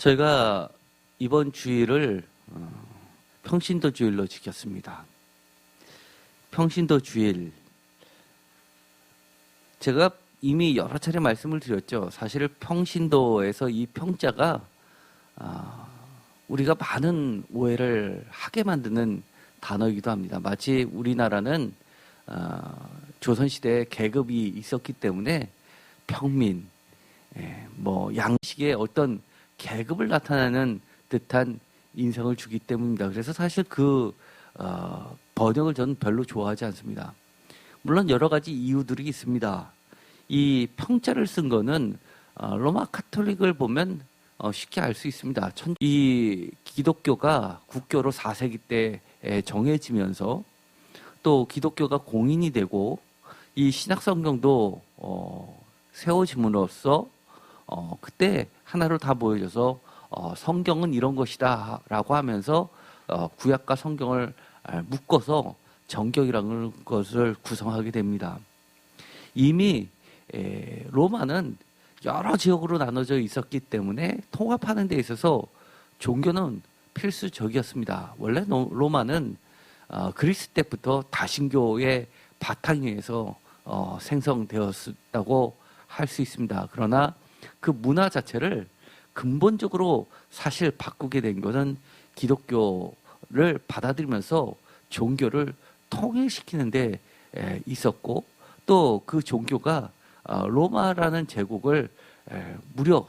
저희가 이번 주일을 평신도 주일로 지켰습니다. 평신도 주일, 제가 이미 여러 차례 말씀을 드렸죠. 사실 평신도에서 이 평자가 우리가 많은 오해를 하게 만드는 단어이기도 합니다. 마치 우리나라는 조선시대에 계급이 있었기 때문에 평민, 양식의 어떤 계급을 나타내는 듯한 인상을 주기 때문입니다. 그래서 사실 그 번역을 저는 별로 좋아하지 않습니다. 물론 여러 가지 이유들이 있습니다. 이 평자를 쓴 거는 로마 카톨릭을 보면 쉽게 알 수 있습니다. 이 기독교가 국교로 4세기 때 정해지면서 또 기독교가 공인이 되고 이 신약성경도 세워짐으로써 그때 하나로 다 모여져서 성경은 이런 것이다 라고 하면서 구약과 성경을 묶어서 정경이라는 것을 구성하게 됩니다. 이미 로마는 여러 지역으로 나눠져 있었기 때문에 통합하는 데 있어서 종교는 필수적이었습니다. 원래 로마는 그리스 때부터 다신교의 바탕위에서 생성되었다고 할 수 있습니다. 그러나 그 문화 자체를 근본적으로 사실 바꾸게 된 것은 기독교를 받아들이면서 종교를 통일시키는 데 있었고, 또 그 종교가 로마라는 제국을 무려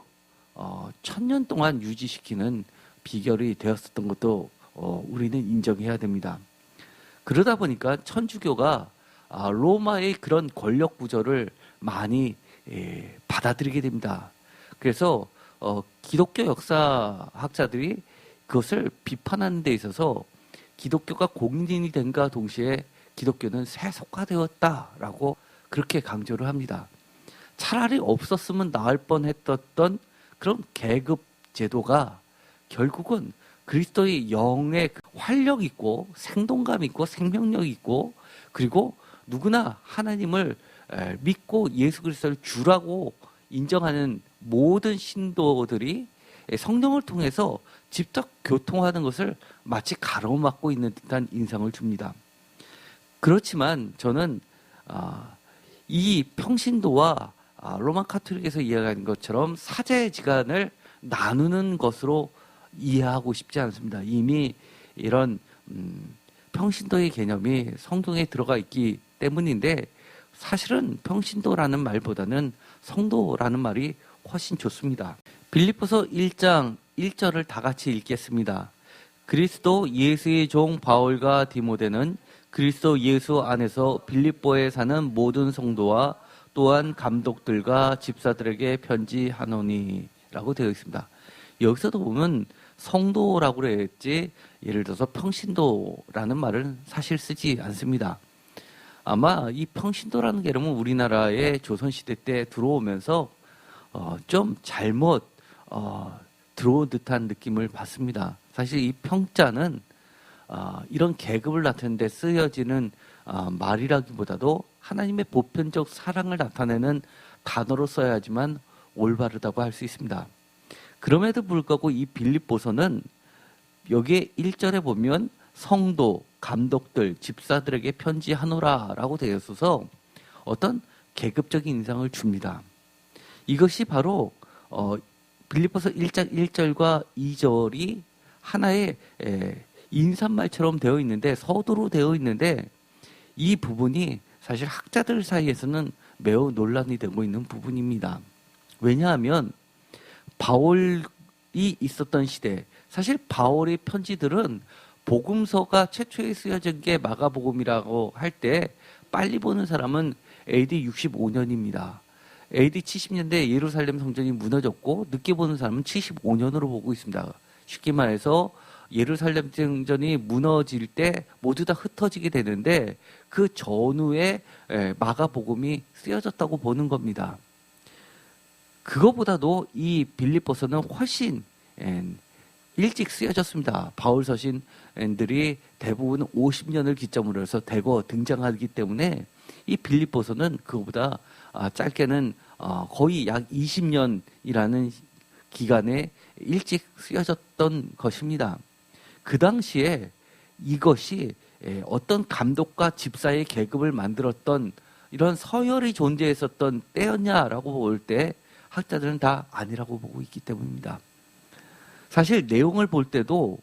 1000년 동안 유지시키는 비결이 되었었던 것도 우리는 인정해야 됩니다. 그러다 보니까 천주교가 로마의 그런 권력 구조를 많이 받아들이게 됩니다. 그래서 기독교 역사학자들이 그것을 비판하는 데 있어서 기독교가 공인이 된과 동시에 기독교는 세속화되었다라고 그렇게 강조를 합니다. 차라리 없었으면 나을 뻔했던 그런 계급 제도가 결국은 그리스도의 영의 활력 있고 생동감 있고 생명력 있고, 그리고 누구나 하나님을 믿고 예수 그리스도를 주라고 인정하는 모든 신도들이 성령을 통해서 직접 교통하는 것을 마치 가로막고 있는 듯한 인상을 줍니다. 그렇지만 저는 이 평신도와 로마 카톨릭에서 이야기하는 것처럼 사제지간을 나누는 것으로 이해하고 싶지 않습니다. 이미 이런 평신도의 개념이 성경에 들어가 있기 때문인데, 사실은 평신도라는 말보다는 성도라는 말이 훨씬 좋습니다. 빌립보서 1장 1절을 다 같이 읽겠습니다. 그리스도 예수의 종 바울과 디모데는 그리스도 예수 안에서 빌립보에 사는 모든 성도와 또한 감독들과 집사들에게 편지하노니 라고 되어 있습니다. 여기서도 보면 성도라고 그랬지 예를 들어서 평신도라는 말은 사실 쓰지 않습니다. 아마 이 평신도라는 개념은 우리나라에 조선시대 때 들어오면서 좀 잘못 들어온 듯한 느낌을 받습니다. 사실 이 평자는 이런 계급을 나타내는 데 쓰여지는 말이라기보다도 하나님의 보편적 사랑을 나타내는 단어로 써야지만 올바르다고 할 수 있습니다. 그럼에도 불구하고 이 빌립보서는 여기에 1절에 보면 성도, 감독들, 집사들에게 편지하노라 라고 되어 있어서 어떤 계급적인 인상을 줍니다. 이것이 바로 빌립보서 1장 1절과 2절이 하나의 인사말처럼 되어 있는데, 서두로 되어 있는데, 이 부분이 사실 학자들 사이에서는 매우 논란이 되고 있는 부분입니다. 왜냐하면 바울이 있었던 시대, 사실 바울의 편지들은 복음서가 최초에 쓰여진 게 마가복음이라고 할 때 빨리 보는 사람은 AD 65년입니다. AD 70년대에 예루살렘 성전이 무너졌고, 늦게 보는 사람은 75년으로 보고 있습니다. 쉽게 말해서 예루살렘 성전이 무너질 때 모두 다 흩어지게 되는데, 그 전후에 마가복음이 쓰여졌다고 보는 겁니다. 그거보다도 이 빌립보서는 훨씬 일찍 쓰여졌습니다. 바울 서신들이 대부분 50년을 기점으로 해서 대거 등장하기 때문에 이 빌립보서는 그거보다 짧게는 거의 약 20년이라는 기간에 일찍 쓰여졌던 것입니다. 그 당시에 이것이 어떤 감독과 집사의 계급을 만들었던 이런 서열이 존재했었던 때였냐라고 볼 때 학자들은 다 아니라고 보고 있기 때문입니다. 사실 내용을 볼 때도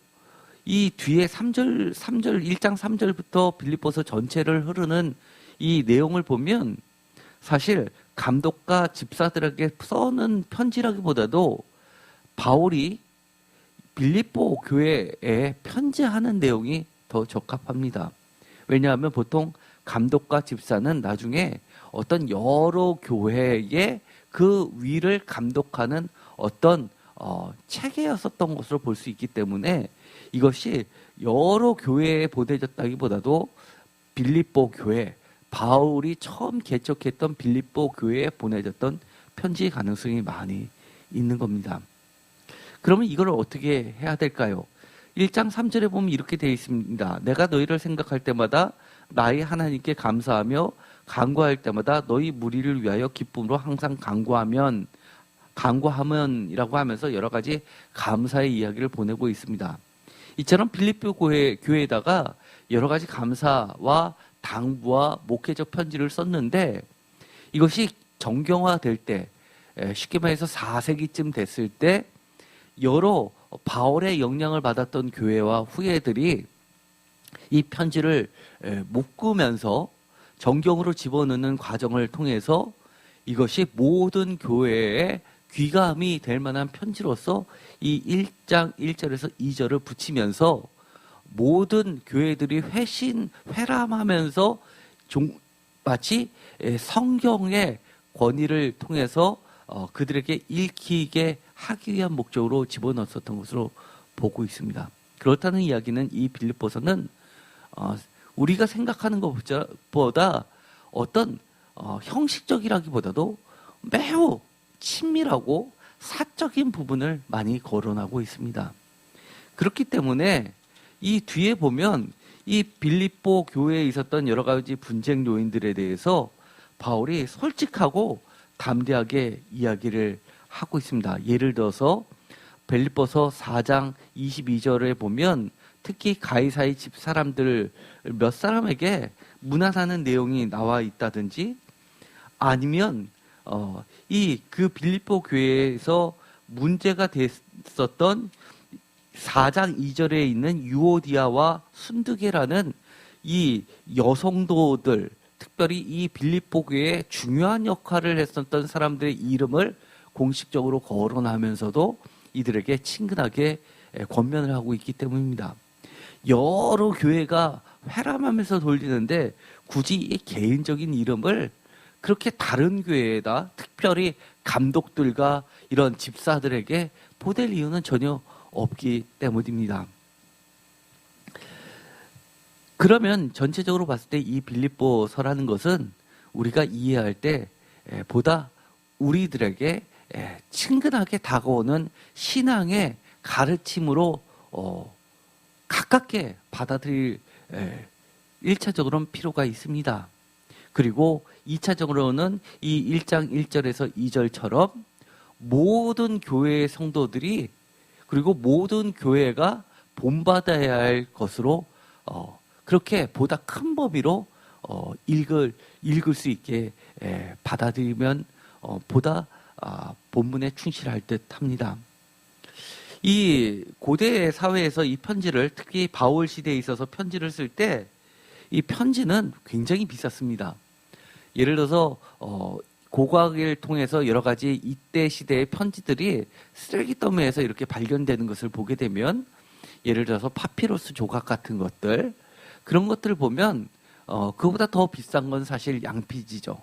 이 뒤에 1장 3절부터 빌립보서 전체를 흐르는 이 내용을 보면 사실 감독과 집사들에게 써는 편지라기보다도 바울이 빌립보 교회에 편지하는 내용이 더 적합합니다. 왜냐하면 보통 감독과 집사는 나중에 어떤 여러 교회의 그 위를 감독하는 어떤 체계였었던 것으로 볼 수 있기 때문에 이것이 여러 교회에 보내졌다기보다도 빌립보 교회, 바울이 처음 개척했던 빌립보 교회에 보내졌던 편지의 가능성이 많이 있는 겁니다. 그러면 이걸 어떻게 해야 될까요? 1장 3절에 보면 이렇게 되어 있습니다. 내가 너희를 생각할 때마다 나의 하나님께 감사하며 간구할 때마다 너희 무리를 위하여 기쁨으로 항상 간구하면이라고 하면서 여러 가지 감사의 이야기를 보내고 있습니다. 이처럼 빌립보 교회에다가 여러 가지 감사와 당부와 목회적 편지를 썼는데 이것이 정경화될 때 쉽게 말해서 4세기쯤 됐을 때 여러 바울의 영향을 받았던 교회와 후예들이 이 편지를 묶으면서 정경으로 집어넣는 과정을 통해서 이것이 모든 교회에 귀감이 될 만한 편지로서 이 1장 1절에서 2절을 붙이면서 모든 교회들이 회람하면서 마치 성경의 권위를 통해서 그들에게 읽히게 하기 위한 목적으로 집어넣었던 것으로 보고 있습니다. 그렇다는 이야기는 이 빌립보서는 우리가 생각하는 것보다 어떤 형식적이라기보다도 매우 친밀하고 사적인 부분을 많이 거론하고 있습니다. 그렇기 때문에 이 뒤에 보면 이 빌립보 교회에 있었던 여러 가지 분쟁 요인들에 대해서 바울이 솔직하고 담대하게 이야기를 하고 있습니다. 예를 들어서 빌립보서 4장 22절에 보면 특히 가이사의 집 사람들 몇 사람에게 문안하는 내용이 나와 있다든지 아니면 그 빌립보 교회에서 문제가 됐었던 4장 2절에 있는 유오디아와 순두계라는 이 여성도들, 특별히 이 빌립보 교회에 중요한 역할을 했었던 사람들의 이름을 공식적으로 거론하면서도 이들에게 친근하게 권면을 하고 있기 때문입니다. 여러 교회가 회람하면서 돌리는데 굳이 이 개인적인 이름을 그렇게 다른 교회에다 특별히 감독들과 이런 집사들에게 보낼 이유는 전혀 없기 때문입니다. 그러면 전체적으로 봤을 때 이 빌립보서라는 것은 우리가 이해할 때 보다 우리들에게 친근하게 다가오는 신앙의 가르침으로 가깝게 받아들일 1차적으로는 필요가 있습니다. 그리고 2차적으로는 이 1장 1절에서 2절처럼 모든 교회의 성도들이 그리고 모든 교회가 본받아야 할 것으로 그렇게 보다 큰 범위로 읽을 수 있게 받아들이면 보다 본문에 충실할 듯합니다. 이 고대 사회에서 이 편지를 특히 바울 시대에 있어서 편지를 쓸 때 이 편지는 굉장히 비쌌습니다. 예를 들어서 고고학을 통해서 여러 가지 이때 시대의 편지들이 쓰레기 더미에서 이렇게 발견되는 것을 보게 되면 예를 들어서 파피루스 조각 같은 것들 그런 것들을 보면 그거보다 더 비싼 건 사실 양피지죠.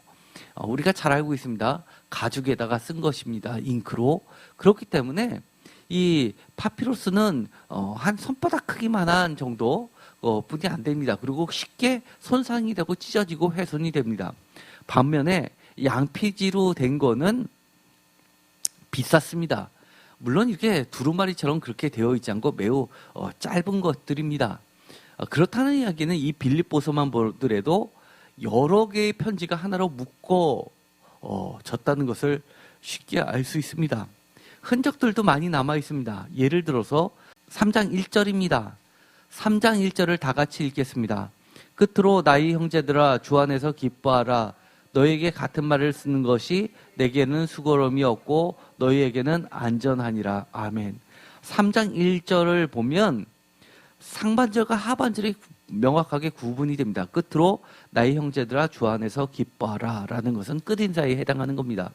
우리가 잘 알고 있습니다. 가죽에다가 쓴 것입니다. 잉크로. 그렇기 때문에 이 파피루스는 한 손바닥 크기만한 정도 뿐이 안 됩니다. 그리고 쉽게 손상이 되고 찢어지고 훼손이 됩니다. 반면에 양피지로 된 거는 비쌌습니다. 물론 이게 두루마리처럼 그렇게 되어 있지 않고 매우 짧은 것들입니다. 그렇다는 이야기는 이 빌립보서만 보더라도 여러 개의 편지가 하나로 묶어졌다는 것을 쉽게 알 수 있습니다. 흔적들도 많이 남아 있습니다. 예를 들어서 3장 1절입니다. 3장 1절을 다 같이 읽겠습니다. 끝으로 나의 형제들아 주 안에서 기뻐하라. 너에게 같은 말을 쓰는 것이 내게는 수고로움이 없고 너희에게는 안전하니라. 아멘. 3장 1절을 보면 상반절과 하반절이 명확하게 구분이 됩니다. 끝으로 나의 형제들아 주 안에서 기뻐하라 라는 것은 끝인사에 해당하는 겁니다.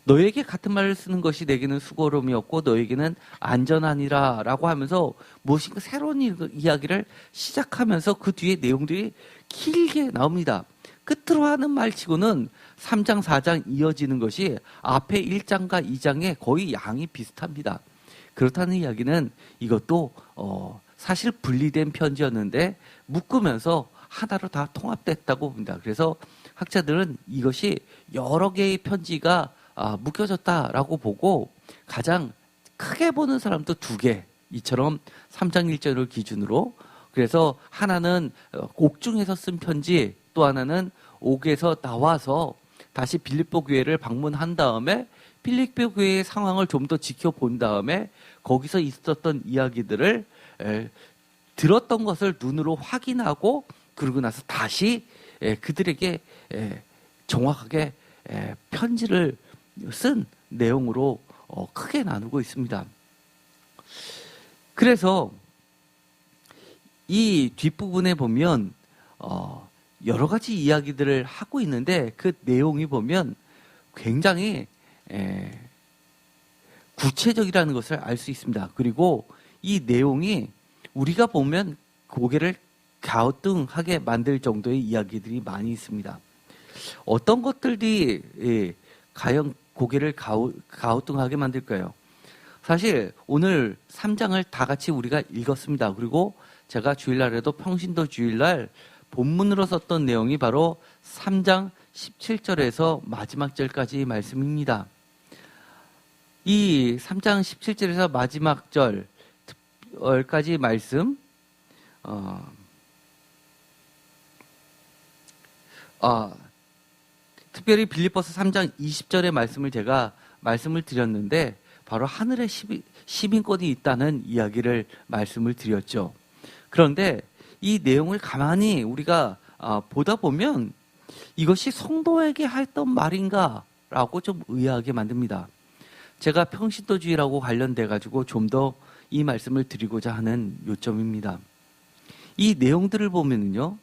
너에게 같은 말을 쓰는 것이 내게는 수고로움이 없고 너에게는 안전하니라 라고 하면서 무엇인가 새로운 이야기를 시작하면서 그 뒤에 내용들이 길게 나옵니다. 끝으로 하는 말치고는 3장 4장 이어지는 것이 앞에 1장과 2장에 거의 양이 비슷합니다. 그렇다는 이야기는 이것도 사실 분리된 편지였는데 묶으면서 하나로 다 통합됐다고 봅니다. 그래서 학자들은 이것이 여러 개의 편지가 묶여졌다라고 보고 가장 크게 보는 사람도 2개, 이처럼 3장 1절을 기준으로. 그래서 하나는 옥중에서 쓴 편지, 또 하나는 옥에서 나와서 다시 빌립보 교회를 방문한 다음에 빌립보 교회의 상황을 좀 더 지켜본 다음에 거기서 있었던 이야기들을 들었던 것을 눈으로 확인하고 그러고 나서 다시 그들에게 정확하게 편지를 쓴 내용으로 크게 나누고 있습니다. 그래서 이 뒷부분에 보면 여러 가지 이야기들을 하고 있는데 그 내용이 보면 굉장히 구체적이라는 것을 알 수 있습니다. 그리고 이 내용이 우리가 보면 고개를 갸우뚱하게 만들 정도의 이야기들이 많이 있습니다. 어떤 것들이 과연 고개를 갸우뚱하게 만들까요? 사실 오늘 3장을 다 같이 우리가 읽었습니다. 그리고 제가 주일날에도 평신도 주일날 본문으로 썼던 내용이 바로 3장 17절에서 마지막 절까지 말씀입니다. 이 3장 17절에서 마지막 절까지 말씀, 특별히 빌립보서 3장 20절의 말씀을 제가 말씀을 드렸는데 바로 하늘에 시민권이 있다는 이야기를 말씀을 드렸죠. 그런데 이 내용을 가만히 우리가 보다 보면 이것이 성도에게 했던 말인가라고 좀 의아하게 만듭니다. 제가 평신도주의라고 관련돼 가지고 좀 더 이 말씀을 드리고자 하는 요점입니다. 이 내용들을 보면은요,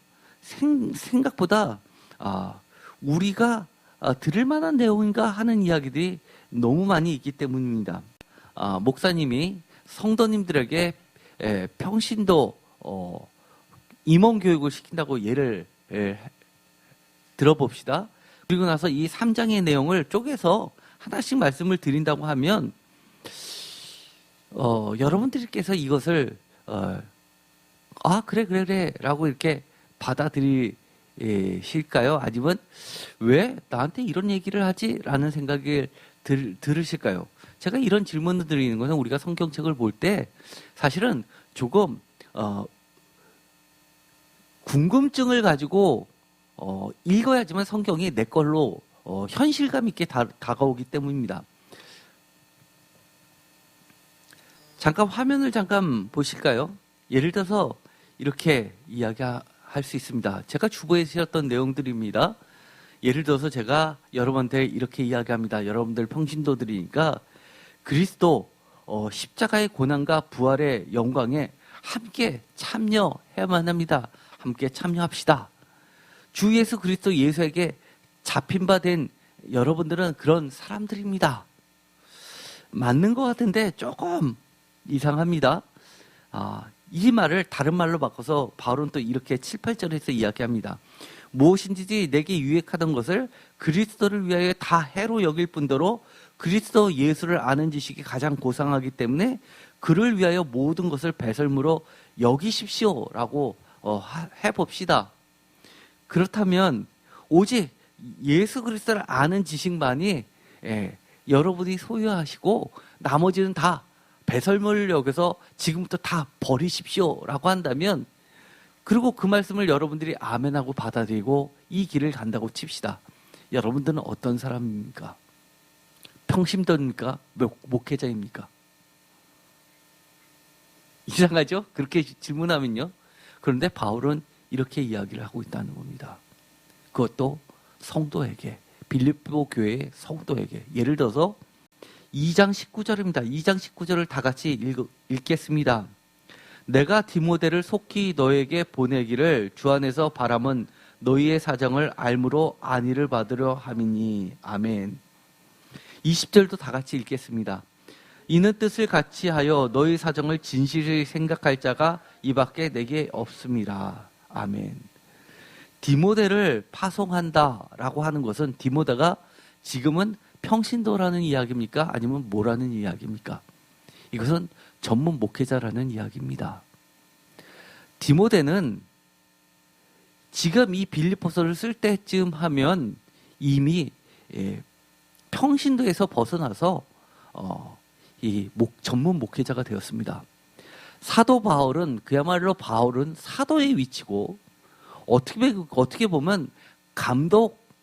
생각보다 우리가 들을 만한 내용인가 하는 이야기들이 너무 많이 있기 때문입니다. 목사님이 성도님들에게 평신도 임원 교육을 시킨다고 예를 들어봅시다. 그리고 나서 이 3장의 내용을 쪼개서 하나씩 말씀을 드린다고 하면 여러분들께서 이것을 그래 라고 이렇게 받아들이실까요? 아니면 왜 나한테 이런 얘기를 하지? 라는 생각을 들으실까요? 제가 이런 질문을 드리는 것은 우리가 성경책을 볼 때 사실은 조금 궁금증을 가지고 읽어야지만 성경이 내 걸로 현실감 있게 다가오기 때문입니다. 잠깐 화면을 보실까요? 예를 들어서 이렇게 이야기할 수 있습니다. 제가 주보에 쓰였던 내용들입니다. 예를 들어서 제가 여러분한테 이렇게 이야기합니다. 여러분들 평신도들이니까 그리스도 십자가의 고난과 부활의 영광에 함께 참여해야만 합니다. 함께 참여합시다. 주 예수 그리스도 예수에게 잡힌 바 된 여러분들은 그런 사람들입니다. 맞는 것 같은데 조금 이상합니다. 이 말을 다른 말로 바꿔서 바울은 또 이렇게 7, 8절에서 이야기합니다. 무엇인지 내게 유익하던 것을 그리스도를 위하여 다 해로 여길 뿐더러 그리스도 예수를 아는 지식이 가장 고상하기 때문에 그를 위하여 모든 것을 배설물로 여기십시오라고 해봅시다. 그렇다면 오직 예수 그리스도를 아는 지식만이 여러분이 소유하시고 나머지는 다 배설물을 여겨서 지금부터 다 버리십시오라고 한다면, 그리고 그 말씀을 여러분들이 아멘하고 받아들이고 이 길을 간다고 칩시다. 여러분들은 어떤 사람입니까? 평신도입니까? 목회자입니까? 이상하죠? 그렇게 질문하면요. 그런데 바울은 이렇게 이야기를 하고 있다는 겁니다. 그것도 성도에게, 빌립보 교회의 성도에게. 예를 들어서 2장 19절입니다. 2장 19절을 다 같이 읽겠습니다. 내가 디모데를 속히 너에게 보내기를 주 안에서 바람은 너희의 사정을 알므로 안위를 받으려 함이니. 아멘. 20절도 다 같이 읽겠습니다. 이는 뜻을 같이 하여 너희 사정을 진실히 생각할 자가 이 밖에 내게 없음이라. 아멘. 디모데를 파송한다라고 하는 것은 디모데가 지금은 평신도라는 이야기입니까? 아니면 뭐라는 이야기입니까? 이것은 전문 목회자라는 이야기입니다. 디모데는 지금 이 빌립보서를 쓸 때쯤 하면 이미 평신도에서 벗어나서 전문 목회자가 되었습니다. 사도 바울은 그야말로 바울은 사도의 위치고 어떻게 보면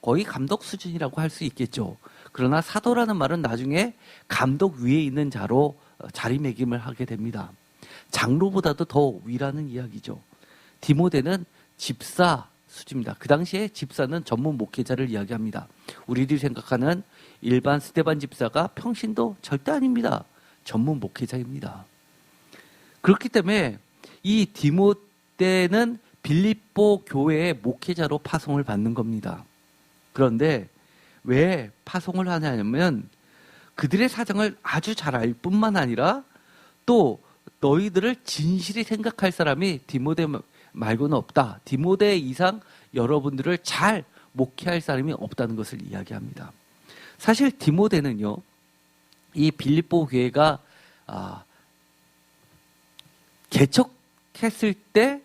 거의 감독 수준이라고 할 수 있겠죠. 그러나 사도라는 말은 나중에 감독 위에 있는 자로 자리매김을 하게 됩니다. 장로보다도 더 위라는 이야기죠. 디모데는 집사 수준입니다. 그 당시에 집사는 전문 목회자를 이야기합니다. 우리들이 생각하는 일반 스데반 집사가 평신도 절대 아닙니다. 전문 목회자입니다. 그렇기 때문에 이 디모데는 빌립보 교회의 목회자로 파송을 받는 겁니다. 그런데 왜 파송을 하냐면 그들의 사정을 아주 잘 알 뿐만 아니라 또 너희들을 진실히 생각할 사람이 디모데 말고는 없다. 디모데 이상 여러분들을 잘 목회할 사람이 없다는 것을 이야기합니다. 사실 디모데는요, 이 빌립보 교회가 개척했을 때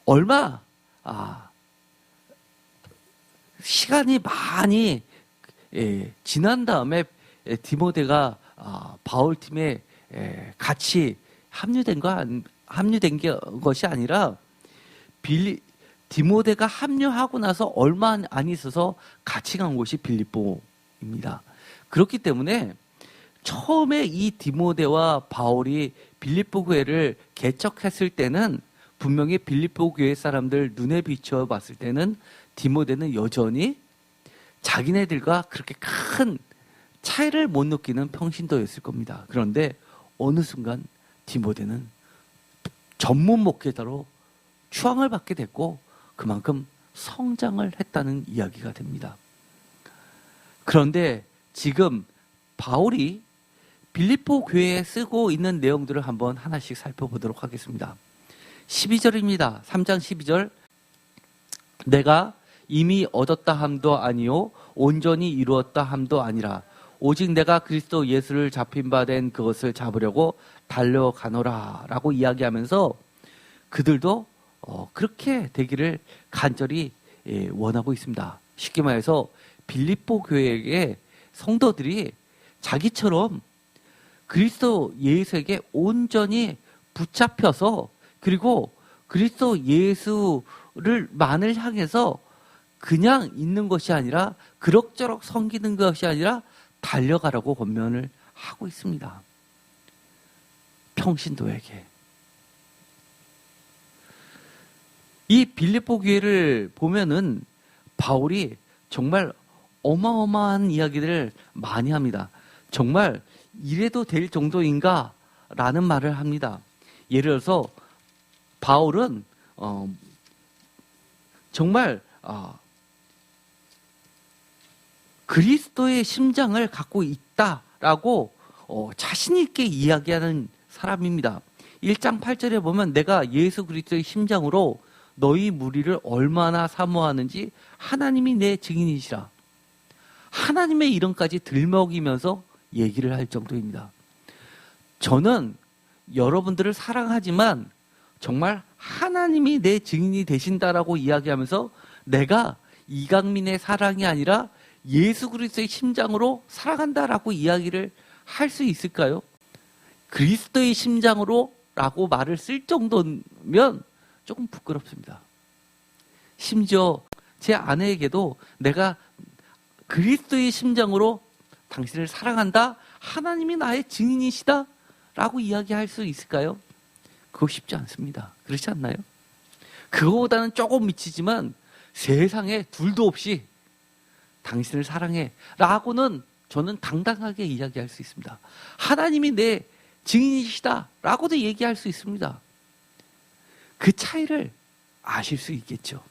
얼마 시간이 많이 지난 다음에 디모데가 바울 팀에 같이 합류된 것이 아니라 디모데가 합류하고 나서 얼마 안 있어서 같이 간 곳이 빌립보입니다. 그렇기 때문에 처음에 이 디모데와 바울이 빌립보 교회를 개척했을 때는 분명히 빌립보 교회 사람들 눈에 비춰 봤을 때는 디모데는 여전히 자기네들과 그렇게 큰 차이를 못 느끼는 평신도였을 겁니다. 그런데 어느 순간 디모데는 전문 목회자로 추앙을 받게 됐고 그만큼 성장을 했다는 이야기가 됩니다. 그런데 지금 바울이 빌립보 교회에 쓰고 있는 내용들을 한번 하나씩 살펴보도록 하겠습니다. 12절입니다. 3장 12절. 내가 이미 얻었다 함도 아니요 온전히 이루었다 함도 아니라 오직 내가 그리스도 예수를 잡힌 바 된 그것을 잡으려고 달려가노라 라고 이야기하면서 그들도 그렇게 되기를 간절히 원하고 있습니다. 쉽게 말해서 빌립보 교회의 성도들이 자기처럼 그리스도 예수에게 온전히 붙잡혀서 그리고 그리스도 예수를만을 향해서 그냥 있는 것이 아니라 그럭저럭 섬기는 것이 아니라 달려가라고 권면을 하고 있습니다. 평신도에게. 이 빌립보 교회를 보면은 바울이 정말 어마어마한 이야기들을 많이 합니다. 정말 이래도 될 정도인가? 라는 말을 합니다. 예를 들어서 바울은 정말 그리스도의 심장을 갖고 있다라고 자신 있게 이야기하는 사람입니다. 1장 8절에 보면 내가 예수 그리스도의 심장으로 너희 무리를 얼마나 사모하는지 하나님이 내 증인이시라. 하나님의 이름까지 들먹이면서 얘기를 할 정도입니다. 저는 여러분들을 사랑하지만 정말 하나님이 내 증인이 되신다라고 이야기하면서 내가 이강민의 사랑이 아니라 예수 그리스도의 심장으로 사랑한다라고 이야기를 할 수 있을까요? 그리스도의 심장으로 라고 말을 쓸 정도면 조금 부끄럽습니다. 심지어 제 아내에게도 내가 그리스도의 심정으로 당신을 사랑한다. 하나님이 나의 증인이시다. 라고 이야기할 수 있을까요? 그거 쉽지 않습니다. 그렇지 않나요? 그거보다는 조금 미치지만 세상에 둘도 없이 당신을 사랑해 라고는 저는 당당하게 이야기할 수 있습니다. 하나님이 내 증인이시다 라고도 얘기할 수 있습니다. 그 차이를 아실 수 있겠죠.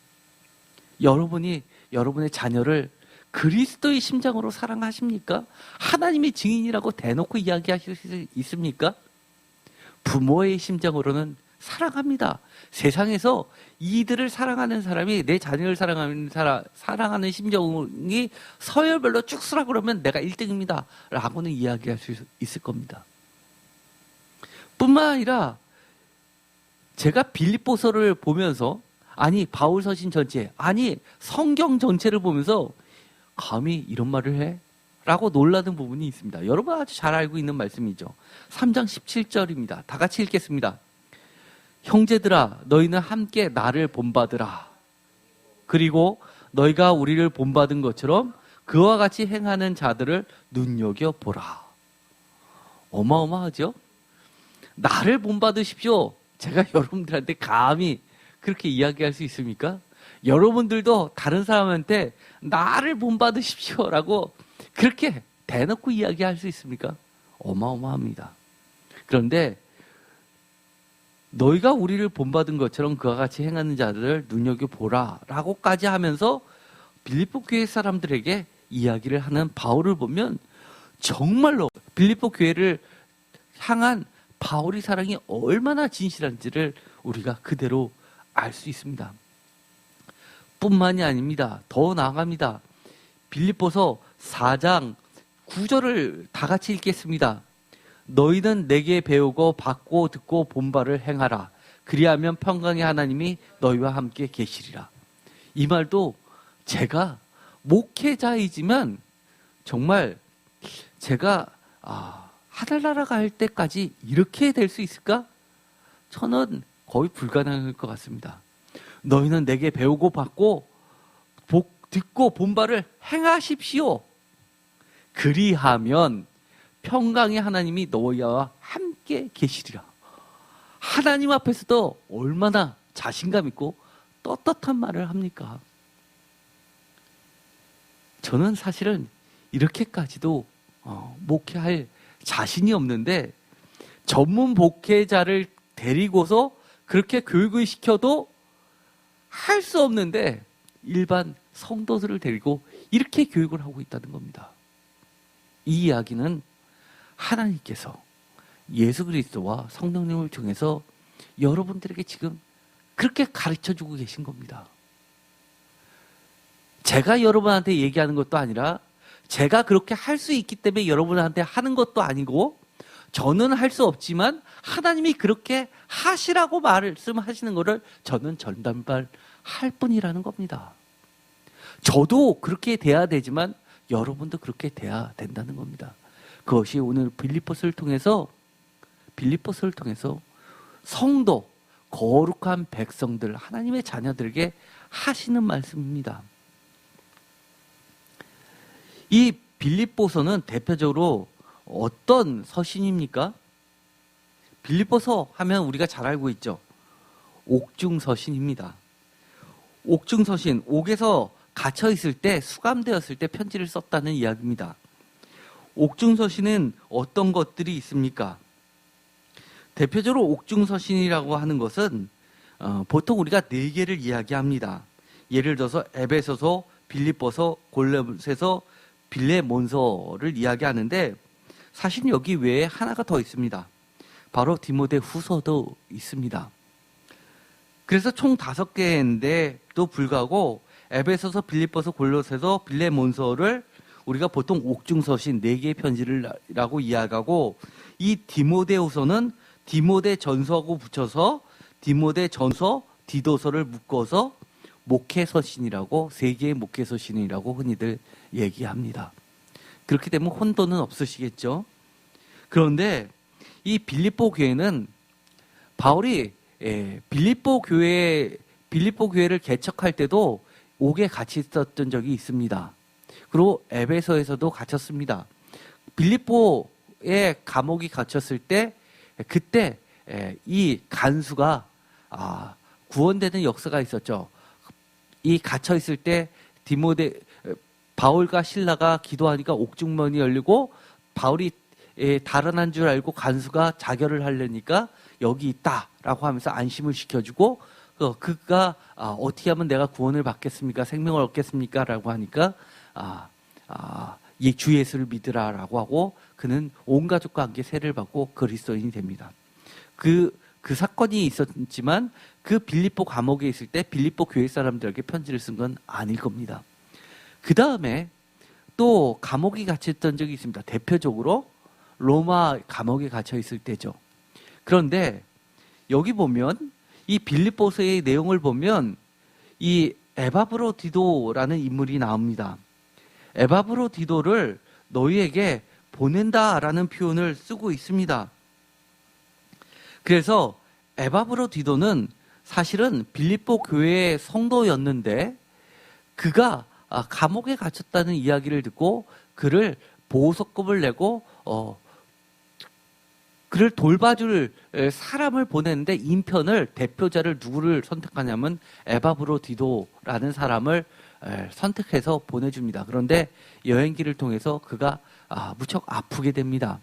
여러분이 여러분의 자녀를 그리스도의 심장으로 사랑하십니까? 하나님이 증인이라고 대놓고 이야기하실 수 있습니까? 부모의 심정으로는 사랑합니다. 세상에서 이들을 사랑하는 사람이 내 자녀를 사랑하는 심정이 서열별로 쭉 쓰라 그러면 내가 1등입니다. 라고는 이야기할 수 있을 겁니다. 뿐만 아니라 제가 빌립보서를 보면서 아니 바울 서신 전체 아니 성경 전체를 보면서 감히 이런 말을 해? 라고 놀라는 부분이 있습니다. 여러분 아주 잘 알고 있는 말씀이죠. 3장 17절입니다. 다 같이 읽겠습니다. 형제들아 너희는 함께 나를 본받으라. 그리고 너희가 우리를 본받은 것처럼 그와 같이 행하는 자들을 눈여겨보라. 어마어마하죠? 나를 본받으십시오. 제가 여러분들한테 감히 그렇게 이야기할 수 있습니까? 여러분들도 다른 사람한테 나를 본받으십시오 라고 그렇게 대놓고 이야기할 수 있습니까? 어마어마합니다. 그런데 너희가 우리를 본받은 것처럼 그와 같이 행하는 자들을 눈여겨보라 라고까지 하면서 빌립보 교회 사람들에게 이야기를 하는 바울을 보면 정말로 빌립보 교회를 향한 바울의 사랑이 얼마나 진실한지를 우리가 그대로 알 수 있습니다. 뿐만이 아닙니다. 더 나아갑니다. 빌립보서 4장 9절을 다 같이 읽겠습니다. 너희는 내게 배우고 받고 듣고 본 바를 행하라. 그리하면 평강의 하나님이 너희와 함께 계시리라. 이 말도 제가 목회자이지만 정말 제가 하늘나라 갈 때까지 이렇게 될 수 있을까? 저는 거의 불가능할 것 같습니다. 너희는 내게 배우고 받고 듣고 본 바를 행하십시오. 그리하면 평강의 하나님이 너희와 함께 계시리라. 하나님 앞에서도 얼마나 자신감 있고 떳떳한 말을 합니까? 저는 사실은 이렇게까지도 목회할 자신이 없는데 전문 목회자를 데리고서 그렇게 교육을 시켜도 할 수 없는데 일반 성도들을 데리고 이렇게 교육을 하고 있다는 겁니다. 이 이야기는 하나님께서 예수 그리스도와 성령님을 통해서 여러분들에게 지금 그렇게 가르쳐주고 계신 겁니다. 제가 여러분한테 얘기하는 것도 아니라 제가 그렇게 할 수 있기 때문에 여러분한테 하는 것도 아니고 저는 할 수 없지만 하나님이 그렇게 하시라고 말씀하시는 것을 저는 전달할 뿐이라는 겁니다. 저도 그렇게 돼야 되지만 여러분도 그렇게 돼야 된다는 겁니다. 그것이 오늘 빌립보서를 통해서 성도, 거룩한 백성들, 하나님의 자녀들에게 하시는 말씀입니다. 이 빌립보서는 대표적으로 어떤 서신입니까? 빌립보서 하면 우리가 잘 알고 있죠. 옥중서신입니다. 옥중서신, 옥에서 갇혀있을 때, 수감되었을 때 편지를 썼다는 이야기입니다. 옥중서신은 어떤 것들이 있습니까? 대표적으로 옥중서신이라고 하는 것은 보통 우리가 4개를 이야기합니다. 예를 들어서 에베소서, 빌립보서, 골로새서, 빌레몬서를 이야기하는데 사실 여기 외에 하나가 더 있습니다. 바로 디모데후서도 있습니다. 그래서 총 5개인데도 불구하고 에베소서, 빌립보서, 골로새서, 빌레몬서를 우리가 보통 옥중서신 4개의 편지라고 이야기하고 이 디모데후서는 디모데 전서하고 붙여서 디모데 전서, 디도서를 묶어서 목회서신이라고 3개의 목회서신이라고 흔히들 얘기합니다. 그렇게 되면 혼돈은 없으시겠죠? 그런데 이 빌립보 교회는 바울이 빌립보 교회를 개척할 때도 옥에 같이 있었던 적이 있습니다. 그리고 에베소에서도 갇혔습니다. 빌립보의 감옥이 갇혔을 때 그때 이 간수가 구원되는 역사가 있었죠. 이 갇혀 있을 때 바울과 실라가 기도하니까 옥중문이 열리고 바울이 달아난 줄 알고 간수가 자결을 하려니까 여기 있다라고 하면서 안심을 시켜주고 그가 어떻게 하면 내가 구원을 받겠습니까? 생명을 얻겠습니까? 라고 하니까 주 예수를 믿으라라고 하고 그는 온 가족과 함께 세례를 받고 그리스도인이 됩니다. 그 사건이 있었지만 그 빌립보 감옥에 있을 때 빌립보 교회 사람들에게 편지를 쓴 건 아닐 겁니다. 그 다음에 또 감옥에 갇혔던 적이 있습니다. 대표적으로 로마 감옥에 갇혀 있을 때죠. 그런데 여기 보면 이 빌립보서의 내용을 보면 이 에바브로디도라는 인물이 나옵니다. 에바브로디도를 너희에게 보낸다라는 표현을 쓰고 있습니다. 그래서 에바브로디도는 사실은 빌립보 교회의 성도였는데 그가 감옥에 갇혔다는 이야기를 듣고 그를 보석금을 내고 그를 돌봐줄 사람을 보냈는데 인편을 대표자를 누구를 선택하냐면 에바브로디도라는 사람을 선택해서 보내줍니다. 그런데 여행기를 통해서 그가 무척 아프게 됩니다.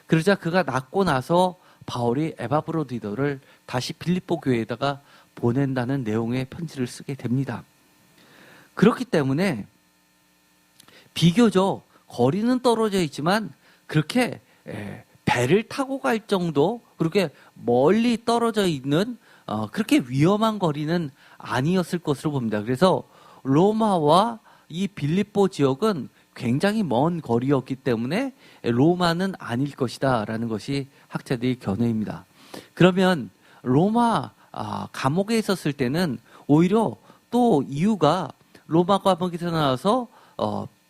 그러자 그가 낫고 나서 바울이 에바브로디도를 다시 빌립보 교회에다가 보낸다는 내용의 편지를 쓰게 됩니다. 그렇기 때문에 비교적 거리는 떨어져 있지만 그렇게 배를 타고 갈 정도 그렇게 멀리 떨어져 있는 그렇게 위험한 거리는 아니었을 것으로 봅니다. 그래서 로마와 이 빌립보 지역은 굉장히 먼 거리였기 때문에 로마는 아닐 것이다 라는 것이 학자들의 견해입니다. 그러면 로마 감옥에 있었을 때는 오히려 또 이유가 로마 감옥에서 나와서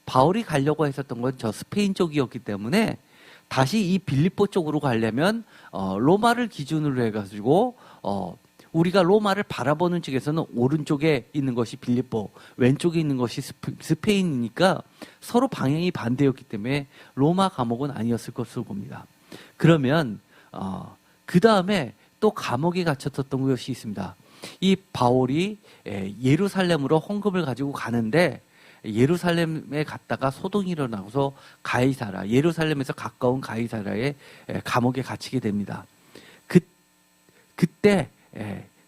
바울이 가려고 했었던 건 저 스페인 쪽이었기 때문에 다시 이 빌립보 쪽으로 가려면 로마를 기준으로 해가지고 우리가 로마를 바라보는 측에서는 오른쪽에 있는 것이 빌립보, 왼쪽에 있는 것이 스페인이니까 서로 방향이 반대였기 때문에 로마 감옥은 아니었을 것으로 봅니다. 그러면 그 다음에 또 감옥에 갇혔던 것이 있습니다. 이 바울이 예루살렘으로 헌금을 가지고 가는데 예루살렘에 갔다가 소동이 일어나서 예루살렘에서 가까운 가이사라의 감옥에 갇히게 됩니다. 그때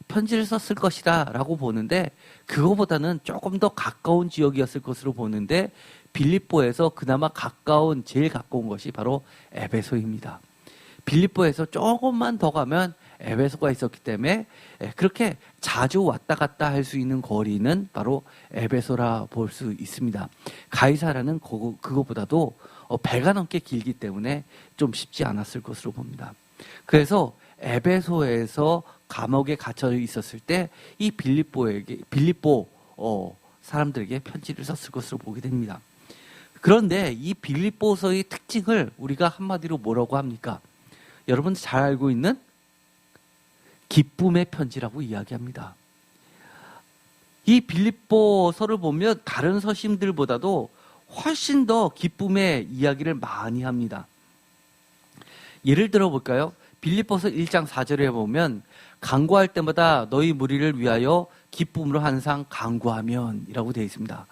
편지를 썼을 것이다 라고 보는데 그거보다는 조금 더 가까운 지역이었을 것으로 보는데 빌립보에서 그나마 제일 가까운 것이 바로 에베소입니다. 빌립보에서 조금만 더 가면 에베소가 있었기 때문에 그렇게 자주 왔다 갔다 할 수 있는 거리는 바로 에베소라 볼 수 있습니다. 가이사라는 그거보다도 배가 넘게 길기 때문에 좀 쉽지 않았을 것으로 봅니다. 그래서 에베소에서 감옥에 갇혀 있었을 때 이 빌립보 사람들에게 편지를 썼을 것으로 보게 됩니다. 그런데 이 빌립보서의 특징을 우리가 한마디로 뭐라고 합니까? 여러분 잘 알고 있는 기쁨의 편지라고 이야기합니다. 이 빌립보서를 보면 다른 서신들보다도 훨씬 더 기쁨의 이야기를 많이 합니다. 예를 들어 볼까요? 빌립보서 1장 4절에 보면 간구할 때마다 너희 무리를 위하여 기쁨으로 항상 간구하면 이라고 되어 있습니다.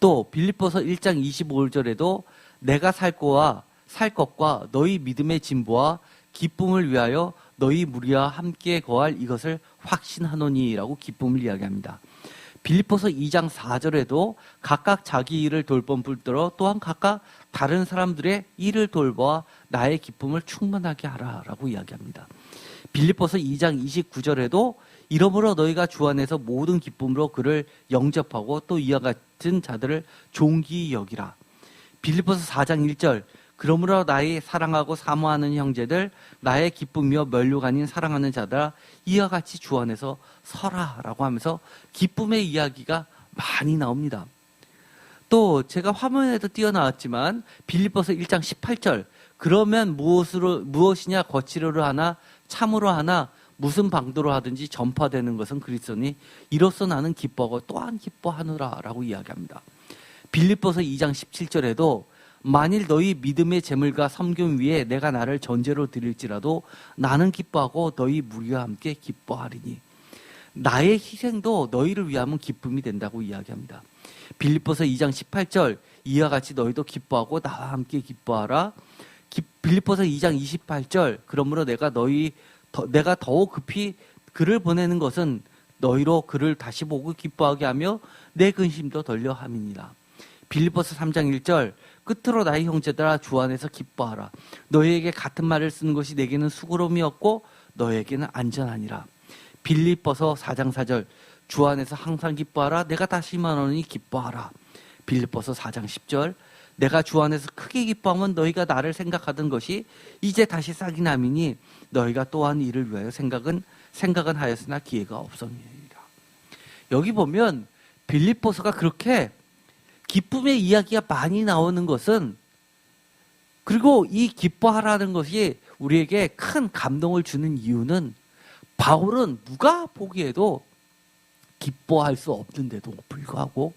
또 빌립보서 1장 25절에도 내가 살 것과 너희 믿음의 진보와 기쁨을 위하여 너희 무리와 함께 거할 이것을 확신하노니라고 기쁨을 이야기합니다. 빌립보서 2장 4절에도 각각 자기 일을 돌봄 붙들어 또한 각각 다른 사람들의 일을 돌보아 나의 기쁨을 충만하게 하라라고 이야기합니다. 빌립보서 2장 29절에도 이러므로 너희가 주 안에서 모든 기쁨으로 그를 영접하고 또 이와 같은 자들을 존귀히 여기라. 빌립보서 4장 1절 그러므로 나의 사랑하고 사모하는 형제들 나의 기쁨이며 면류가 아닌 사랑하는 자들아 이와 같이 주 안에서 서라라고 하면서 기쁨의 이야기가 많이 나옵니다. 또 제가 화면에도 띄어나왔지만 빌립보서 1장 18절 그러면 무엇이냐 거칠어로 하나 참으로 하나 무슨 방도로 하든지 전파되는 것은 그리스도니 이로써 나는 기뻐하고 또한 기뻐하노라 라고 이야기합니다. 빌립보서 2장 17절에도 만일 너희 믿음의 재물과 섬김 위에 내가 나를 전제로 드릴지라도 나는 기뻐하고 너희 무리와 함께 기뻐하리니. 나의 희생도 너희를 위하면 기쁨이 된다고 이야기합니다. 빌립보서 2장 18절 이와 같이 너희도 기뻐하고 나와 함께 기뻐하라. 빌립보서 2장 28절 그러므로 내가 더욱 급히 그를 보내는 것은 너희로 그를 다시 보고 기뻐하게 하며 내 근심도 덜려 함이니라. 빌립보서 3장 1절 끝으로 나의 형제들아 주 안에서 기뻐하라. 너희에게 같은 말을 쓰는 것이 내게는 수고로움이었고 너희에게는 안전하니라. 빌립보서 4장 4절 주 안에서 항상 기뻐하라. 내가 다시 말하노니 기뻐하라. 빌립보서 4장 10절 내가 주 안에서 크게 기뻐하면 너희가 나를 생각하던 것이 이제 다시 싹이 남이니 너희가 또한 이를 위하여 생각은 하였으나 기회가 없음이니라. 여기 보면 빌립보서가 그렇게 기쁨의 이야기가 많이 나오는 것은, 그리고 이 기뻐하라는 것이 우리에게 큰 감동을 주는 이유는 바울은 누가 보기에도 기뻐할 수 없는데도 불구하고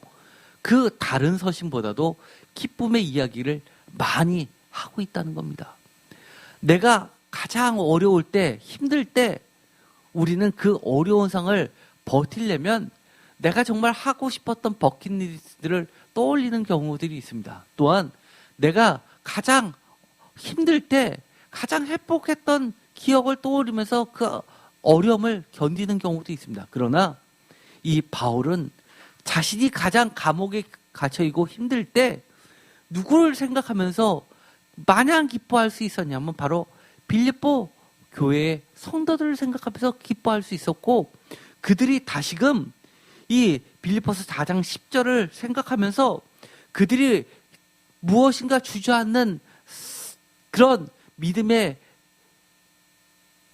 그 다른 서신보다도 기쁨의 이야기를 많이 하고 있다는 겁니다. 내가 가장 어려울 때, 힘들 때 우리는 그 어려운 상을 버티려면 내가 정말 하고 싶었던 버킷리스트를 떠올리는 경우들이 있습니다. 또한 내가 가장 힘들 때 가장 행복했던 기억을 떠올리면서 그 어려움을 견디는 경우도 있습니다. 그러나 이 바울은 자신이 가장 감옥에 갇혀있고 힘들 때 누구를 생각하면서 마냥 기뻐할 수 있었냐면 바로 빌립보 교회의 성도들을 생각하면서 기뻐할 수 있었고, 그들이 다시금 이 빌립보서 4장 10절을 생각하면서 그들이 무엇인가 주저앉는 그런 믿음의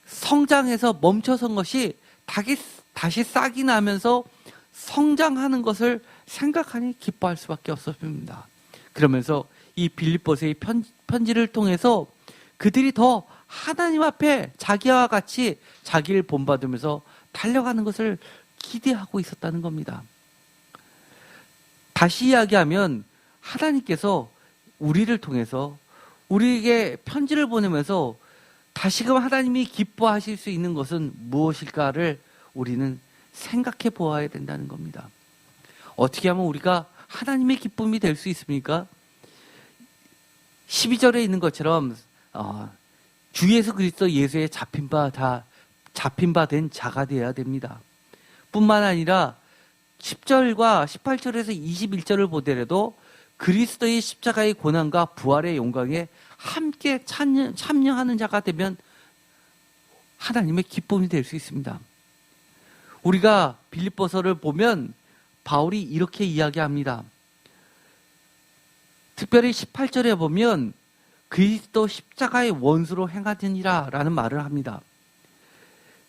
성장에서 멈춰선 것이 다시 싹이 나면서 성장하는 것을 생각하니 기뻐할 수밖에 없었습니다. 그러면서 이 빌립보서의 편지를 통해서 그들이 더 하나님 앞에 자기와 같이 자기를 본받으면서 달려가는 것을 기대하고 있었다는 겁니다. 다시 이야기하면 하나님께서 우리를 통해서 우리에게 편지를 보내면서 다시금 하나님이 기뻐하실 수 있는 것은 무엇일까를 우리는 생각해 보아야 된다는 겁니다. 어떻게 하면 우리가 하나님의 기쁨이 될 수 있습니까? 12절에 있는 것처럼 주 예수 그리스도 예수에 잡힌 바 된 자가 되어야 됩니다. 뿐만 아니라 10절과 18절에서 21절을 보더라도 그리스도의 십자가의 고난과 부활의 영광에 함께 참여하는 자가 되면 하나님의 기쁨이 될 수 있습니다. 우리가 빌립보서를 보면 바울이 이렇게 이야기합니다. 특별히 18절에 보면 그리스도 십자가의 원수로 행하느니라 라는 말을 합니다.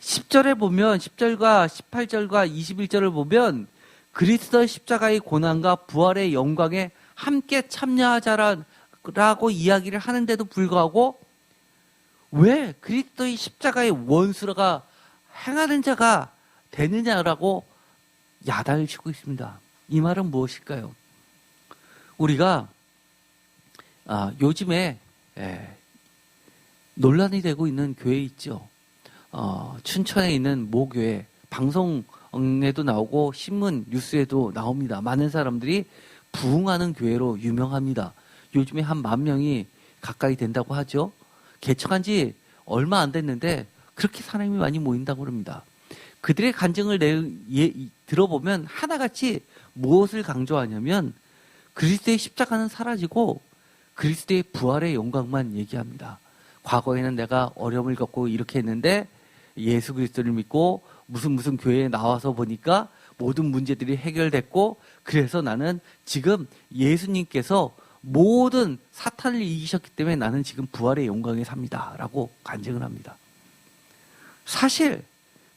10절에 보면 10절과 18절과 21절을 보면 그리스도의 십자가의 고난과 부활의 영광에 함께 참여하자라고 이야기를 하는데도 불구하고 왜 그리스도의 십자가의 원수가 행하는 자가 되느냐라고 야단을 치고 있습니다. 이 말은 무엇일까요? 우리가 요즘에 논란이 되고 있는 교회 있죠. 춘천에 있는 모교회, 방송에도 나오고 신문 뉴스에도 나옵니다. 많은 사람들이 부흥하는 교회로 유명합니다. 요즘에 한 10,000명이 가까이 된다고 하죠. 개척한 지 얼마 안 됐는데 그렇게 사람이 많이 모인다고 합니다. 그들의 간증을 들어보면 하나같이 무엇을 강조하냐면 그리스도의 십자가는 사라지고 그리스도의 부활의 영광만 얘기합니다. 과거에는 내가 어려움을 겪고 이렇게 했는데 예수 그리스도를 믿고 무슨 교회에 나와서 보니까 모든 문제들이 해결됐고 그래서 나는 지금 예수님께서 모든 사탄을 이기셨기 때문에 나는 지금 부활의 영광에 삽니다 라고 간증을 합니다. 사실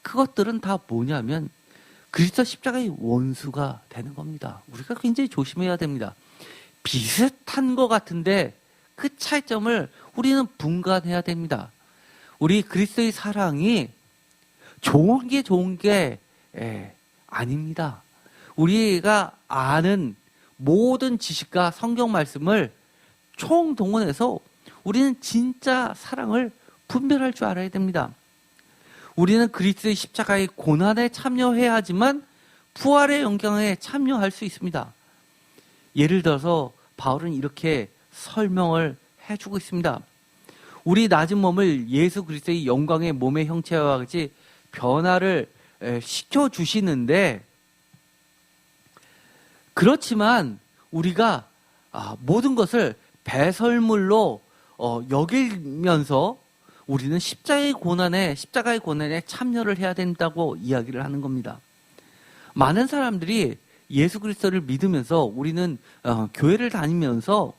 그것들은 다 뭐냐면 그리스도 십자가의 원수가 되는 겁니다. 우리가 굉장히 조심해야 됩니다. 비슷한 것 같은데 그 차이점을 우리는 분간해야 됩니다. 우리 그리스도의 사랑이 좋은 게 아닙니다. 우리가 아는 모든 지식과 성경 말씀을 총동원해서 우리는 진짜 사랑을 분별할 줄 알아야 됩니다. 우리는 그리스도의 십자가의 고난에 참여해야 하지만 부활의 영광에 참여할 수 있습니다. 예를 들어서 바울은 이렇게 설명을 해주고 있습니다. 우리 낮은 몸을 예수 그리스도의 영광의 몸의 형체와 같이 변화를 시켜주시는데, 그렇지만 우리가 모든 것을 배설물로 여기면서 우리는 십자가의 고난에 참여를 해야 된다고 이야기를 하는 겁니다. 많은 사람들이 예수 그리스도를 믿으면서 우리는 교회를 다니면서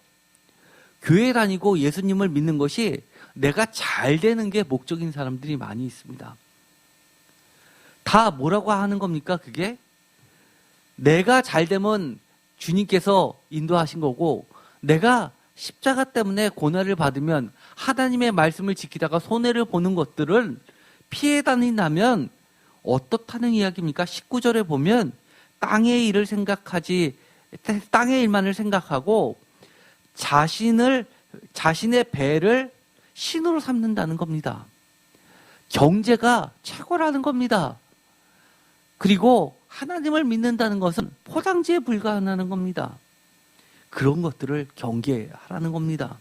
교회 다니고 예수님을 믿는 것이 내가 잘 되는 게 목적인 사람들이 많이 있습니다. 다 뭐라고 하는 겁니까? 그게 내가 잘 되면 주님께서 인도하신 거고, 내가 십자가 때문에 고난을 받으면 하나님의 말씀을 지키다가 손해를 보는 것들은 피해 다닌다면 어떻다는 이야기입니까? 19절에 보면 땅의 일만을 생각하고 자신의 배를 신으로 삼는다는 겁니다. 경제가 최고라는 겁니다. 그리고 하나님을 믿는다는 것은 포장지에 불과하다는 겁니다. 그런 것들을 경계하라는 겁니다.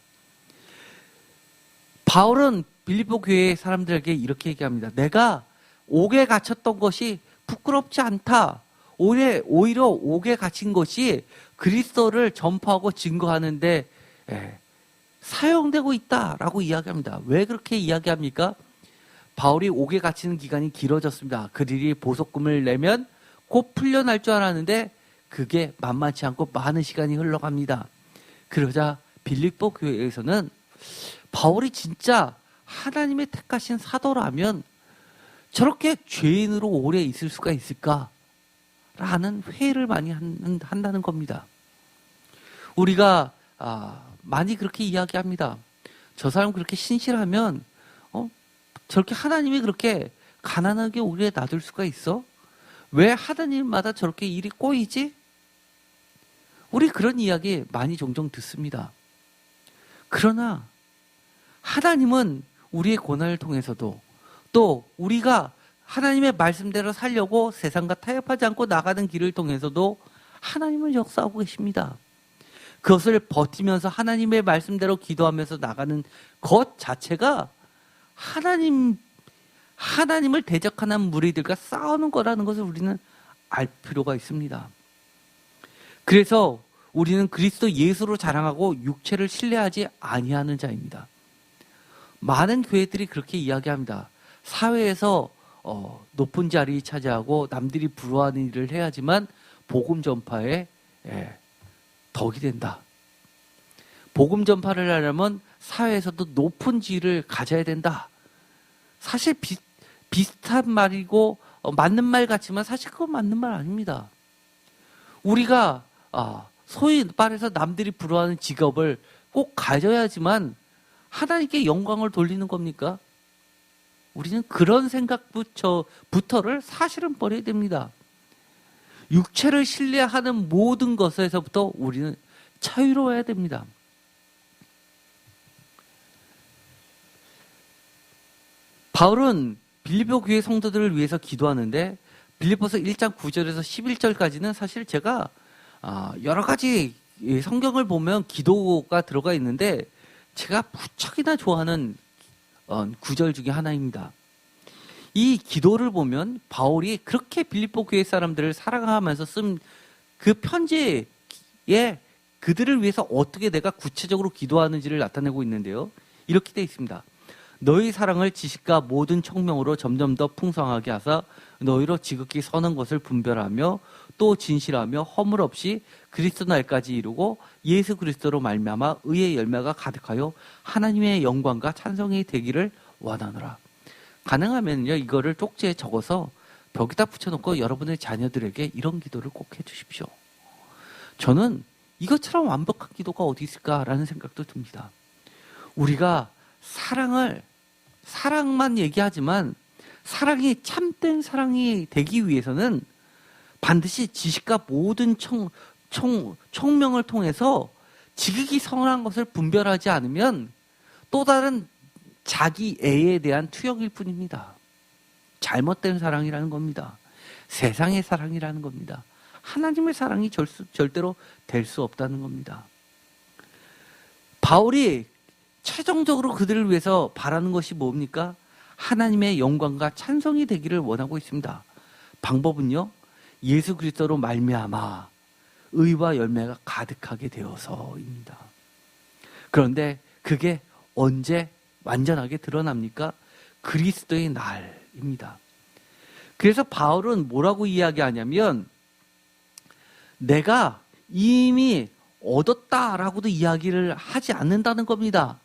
바울은 빌립보 교회 사람들에게 이렇게 얘기합니다. 내가 옥에 갇혔던 것이 부끄럽지 않다. 오히려 옥에 갇힌 것이 그리스도를 전파하고 증거하는데 사용되고 있다라고 이야기합니다. 왜 그렇게 이야기합니까? 바울이 옥에 갇히는 기간이 길어졌습니다. 그들이 보석금을 내면 곧 풀려날 줄 알았는데 그게 만만치 않고 많은 시간이 흘러갑니다. 그러자 빌립보 교회에서는 바울이 진짜 하나님의 택하신 사도라면 저렇게 죄인으로 오래 있을 수가 있을까? 라는 회의를 많이 한다는 겁니다. 우리가 많이 그렇게 이야기합니다. 저 사람 그렇게 신실하면 저렇게 하나님이 그렇게 가난하게 오래 놔둘 수가 있어? 왜 하나님마다 저렇게 일이 꼬이지? 우리 그런 이야기 많이 종종 듣습니다. 그러나 하나님은 우리의 고난을 통해서도 또 우리가 하나님의 말씀대로 살려고 세상과 타협하지 않고 나가는 길을 통해서도 하나님은 역사하고 계십니다. 그것을 버티면서 하나님의 말씀대로 기도하면서 나가는 것 자체가 하나님을 대적하는 무리들과 싸우는 거라는 것을 우리는 알 필요가 있습니다. 그래서 우리는 그리스도 예수로 자랑하고 육체를 신뢰하지 아니하는 자입니다. 많은 교회들이 그렇게 이야기합니다. 사회에서 높은 자리 차지하고 남들이 부러워하는 일을 해야지만 복음 전파에 덕이 된다. 복음 전파를 하려면 사회에서도 높은 지위를 가져야 된다. 사실 비슷한 말이고 맞는 말 같지만 사실 그건 맞는 말 아닙니다. 우리가 소위 말해서 남들이 부러워하는 직업을 꼭 가져야지만 하나님께 영광을 돌리는 겁니까? 우리는 그런 생각부터를 사실은 버려야 됩니다. 육체를 신뢰하는 모든 것에서부터 우리는 자유로워야 됩니다. 바울은 빌립보 교회 성도들을 위해서 기도하는데 빌립보서 1장 9절에서 11절까지는 사실 제가 여러 가지 성경을 보면 기도가 들어가 있는데 제가 무척이나 좋아하는 구절 중에 하나입니다. 이 기도를 보면 바울이 그렇게 빌립보 교회 사람들을 사랑하면서 쓴 그 편지에 그들을 위해서 어떻게 내가 구체적으로 기도하는지를 나타내고 있는데요. 이렇게 되어 있습니다. 너희 사랑을 지식과 모든 청명으로 점점 더 풍성하게 하사 너희로 지극히 선한 것을 분별하며 또 진실하며 허물 없이 그리스도 날까지 이루고 예수 그리스도로 말미암아 의의 열매가 가득하여 하나님의 영광과 찬송이 되기를 원하노라. 가능하면요 이거를 쪽지에 적어서 벽에다 붙여놓고 여러분의 자녀들에게 이런 기도를 꼭 해주십시오. 저는 이것처럼 완벽한 기도가 어디 있을까라는 생각도 듭니다. 우리가 사랑만 얘기하지만 사랑이 참된 사랑이 되기 위해서는 반드시 지식과 모든 총명을 통해서 지극히 선한 것을 분별하지 않으면 또 다른 자기 애에 대한 투영일 뿐입니다. 잘못된 사랑이라는 겁니다. 세상의 사랑이라는 겁니다. 하나님의 사랑이 절대로 될 수 없다는 겁니다. 바울이 최종적으로 그들을 위해서 바라는 것이 뭡니까? 하나님의 영광과 찬송이 되기를 원하고 있습니다. 방법은요, 예수 그리스도로 말미암아 의와 열매가 가득하게 되어서입니다. 그런데 그게 언제 완전하게 드러납니까? 그리스도의 날입니다. 그래서 바울은 뭐라고 이야기하냐면, 내가 이미 얻었다라고도 이야기를 하지 않는다는 겁니다.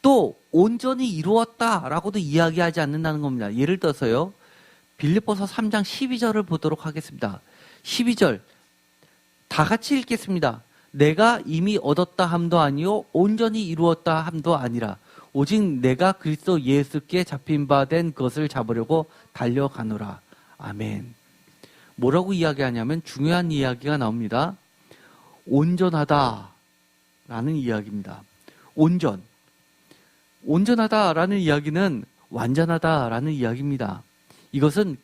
또 온전히 이루었다라고도 이야기하지 않는다는 겁니다. 예를 들어서요, 빌립보서 3장 12절을 보도록 하겠습니다. 12절 다 같이 읽겠습니다. 내가 이미 얻었다 함도 아니요 온전히 이루었다 함도 아니라 오직 내가 그리스도 예수께 잡힌 바 된 것을 잡으려고 달려가노라. 아멘. 뭐라고 이야기하냐면 중요한 이야기가 나옵니다. 온전하다라는 이야기입니다. 온전하다라는 이야기는 완전하다라는 이야기입니다. 이것은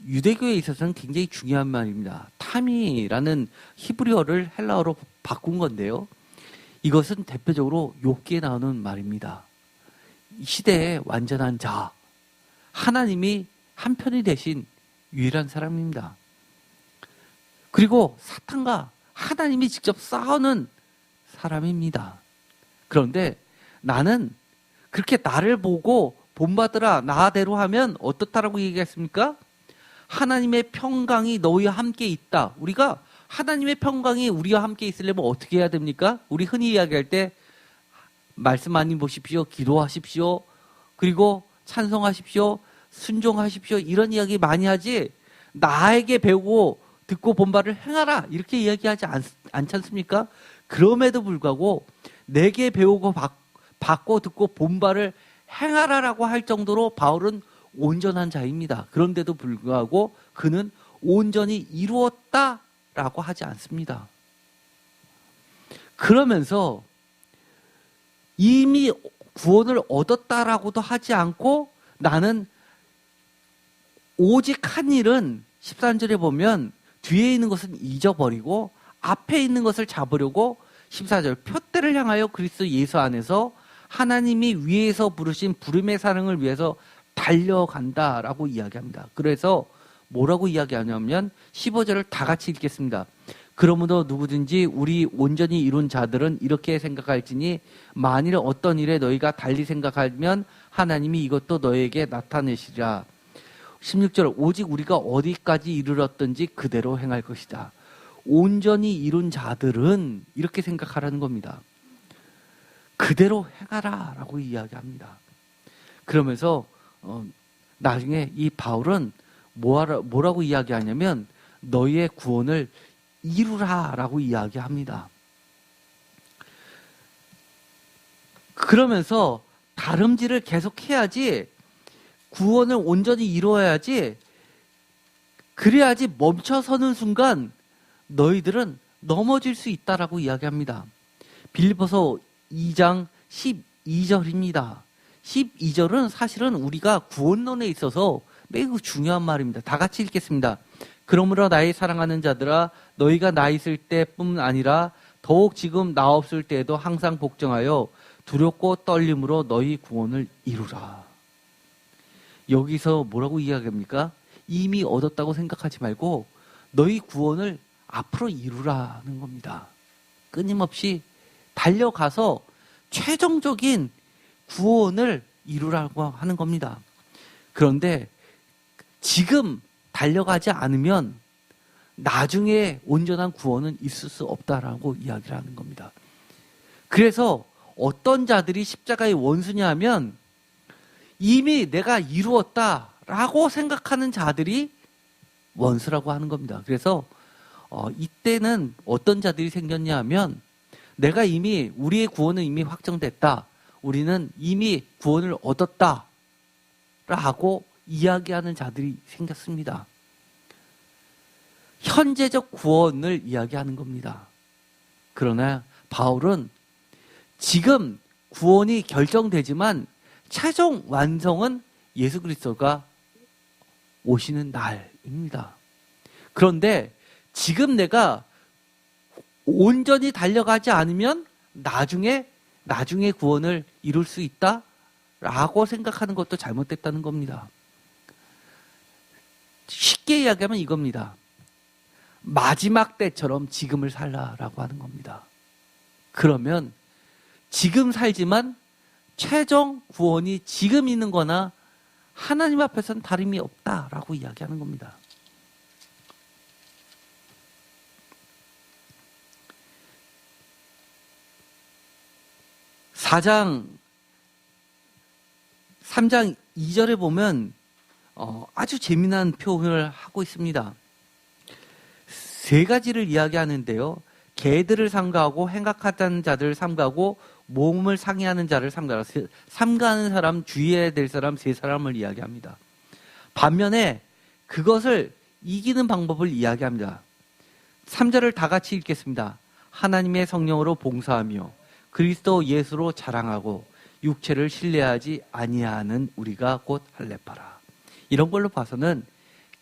유대교에 있어서는 굉장히 중요한 말입니다. 타미라는 히브리어를 헬라어로 바꾼 건데요. 이것은 대표적으로 욥기에 나오는 말입니다. 이 시대의 완전한 자, 하나님이 한편이 되신 유일한 사람입니다. 그리고 사탄과 하나님이 직접 싸우는 사람입니다. 그런데 나는 그렇게 나를 보고 본받으라 나대로 하면 어떻다라고 얘기했습니까? 하나님의 평강이 너희와 함께 있다. 우리가 하나님의 평강이 우리와 함께 있으려면 어떻게 해야 됩니까? 우리 흔히 이야기할 때 말씀 많이 보십시오. 기도하십시오. 그리고 찬송하십시오. 순종하십시오. 이런 이야기 많이 하지, 나에게 배우고 듣고 본 바를 행하라 이렇게 이야기하지 않지 않습니까? 그럼에도 불구하고 내게 배우고 받고 듣고 본 바를 행하라라고 할 정도로 바울은 온전한 자입니다. 그런데도 불구하고 그는 온전히 이루었다라고 하지 않습니다. 그러면서 이미 구원을 얻었다라고도 하지 않고, 나는 오직 한 일은 13절에 보면 뒤에 있는 것은 잊어버리고 앞에 있는 것을 잡으려고 14절 표대를 향하여 그리스도 예수 안에서 하나님이 위에서 부르신 부름의 사랑을 위해서 달려간다라고 이야기합니다. 그래서 뭐라고 이야기하냐면 15절을 다 같이 읽겠습니다. 그러므로 누구든지 우리 온전히 이룬 자들은 이렇게 생각할지니 만일 어떤 일에 너희가 달리 생각하면 하나님이 이것도 너희에게 나타내시리라. 16절 오직 우리가 어디까지 이르렀든지 그대로 행할 것이다. 온전히 이룬 자들은 이렇게 생각하라는 겁니다. 그대로 행하라 라고 이야기합니다. 그러면서 나중에 이 바울은 뭐라고 이야기하냐면 너희의 구원을 이루라 라고 이야기합니다. 그러면서 다름질을 계속해야지, 구원을 온전히 이루어야지, 그래야지 멈춰서는 순간 너희들은 넘어질 수 있다라고 이야기합니다. 빌립보서 2장 12절입니다. 12절은 사실은 우리가 구원론에 있어서 매우 중요한 말입니다. 다 같이 읽겠습니다. 그러므로 나의 사랑하는 자들아, 너희가 나 있을 때뿐 아니라 더욱 지금 나 없을 때에도 항상 복종하여 두렵고 떨림으로 너희 구원을 이루라. 여기서 뭐라고 이야기합니까? 이미 얻었다고 생각하지 말고 너희 구원을 앞으로 이루라는 겁니다. 끊임없이 달려가서 최종적인 구원을 이루라고 하는 겁니다. 그런데 지금 달려가지 않으면 나중에 온전한 구원은 있을 수 없다라고 이야기를 하는 겁니다. 그래서 어떤 자들이 십자가의 원수냐 하면 이미 내가 이루었다라고 생각하는 자들이 원수라고 하는 겁니다. 그래서 이때는 어떤 자들이 생겼냐 하면 내가 이미 우리의 구원은 이미 확정됐다. 우리는 이미 구원을 얻었다라고 이야기하는 자들이 생겼습니다. 현재적 구원을 이야기하는 겁니다. 그러나 바울은 지금 구원이 결정되지만 최종 완성은 예수 그리스도가 오시는 날입니다. 그런데 지금 내가 온전히 달려가지 않으면 나중에 구원을 이룰 수 있다라고 생각하는 것도 잘못됐다는 겁니다. 쉽게 이야기하면 이겁니다. 마지막 때처럼 지금을 살라라고 하는 겁니다. 그러면 지금 살지만 최종 구원이 지금 있는 거나 하나님 앞에서는 다름이 없다라고 이야기하는 겁니다. (4장) 3장 2절에 보면 아주 재미난 표현을 하고 있습니다. 세 가지를 이야기하는데요. 개들을 삼가하고 행악하는 자들을 삼가하고 몸을 상해하는 자를 삼가하라. 삼가하는 사람, 주의해야 될 사람 세 사람을 이야기합니다. 반면에 그것을 이기는 방법을 이야기합니다. 3절을 다 같이 읽겠습니다. 하나님의 성령으로 봉사하며 그리스도 예수로 자랑하고 육체를 신뢰하지 아니하는 우리가 곧 할례파라. 이런 걸로 봐서는